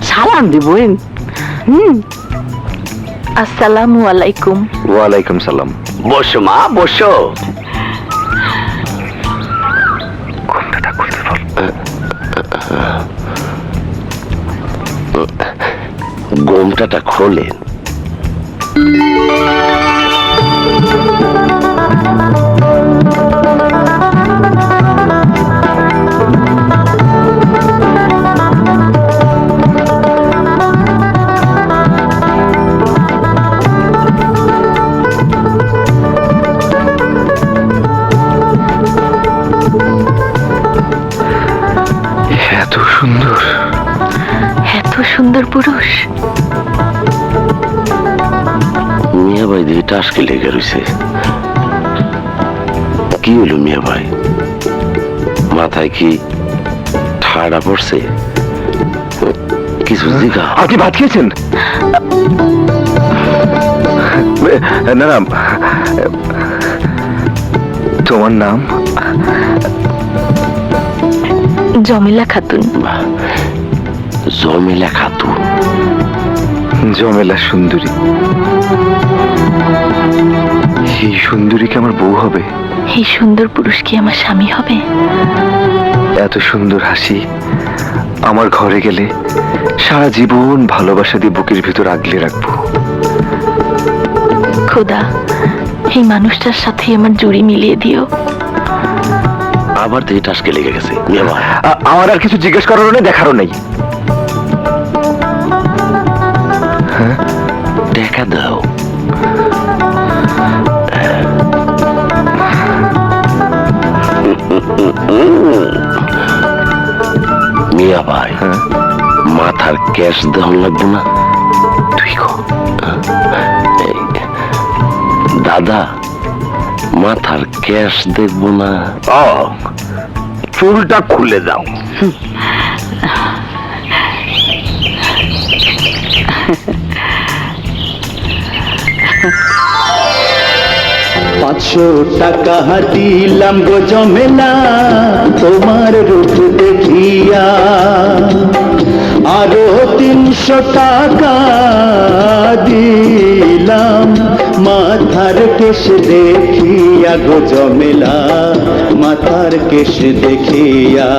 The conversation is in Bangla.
সালাম দিবেন। আসসালামু আলাইকুম। ওয়ালাইকুম সালাম। বসো মা, বসো। ঘোমটাটা খোলেন। এত সুন্দর, এত সুন্দর পুরুষ। মিয়া ভাই দিয়ে টাসকে লেগে রয়েছে। কি হলো মিয়া ভাই, মাথায় কি ঠাড়া পড়ছে? কিছু জিগা। আপনি ভাত খেয়েছেন? না না, তোমার নাম? জমিলা খাতুন। জমিলা খাতুন? জমেলা সুন্দরী। এই সুন্দরী কি আমার বউ হবে? এই সুন্দর পুরুষ কি আমার স্বামী হবে? এত সুন্দর হাসি আমার ঘরে গেলে সারা জীবন ভালোবাসা দিয়ে বুকের ভিতর আগলে রাখবো। খোদা, এই মানুষটার সাথে আমার জুড়ি মিলিয়ে দিও। আবার দিয়ে টাসকে লেগে গেছে মিয়া ভাই। আমার আর কিছু জিজ্ঞেস করারও নেই, দেখারও নেই। হ্যাঁ, দেখা দাও। মিয়া ভাই, হ্যাঁ। মাথার ক্যাশ দেওয়া লাগবে না? তুই কো। এই, দাদা, মাথার ক্যাশ দেখবো না? চুলটা খুলে দাও। পাঁচশো টাকা দিলাম গো জমেলা তোমার রূপ দেখিয়া, আরো 300 টাকা দিলাম মাথার কেশ দেখিয়া গো জমেলা, মাথার কেশ দেখিয়া।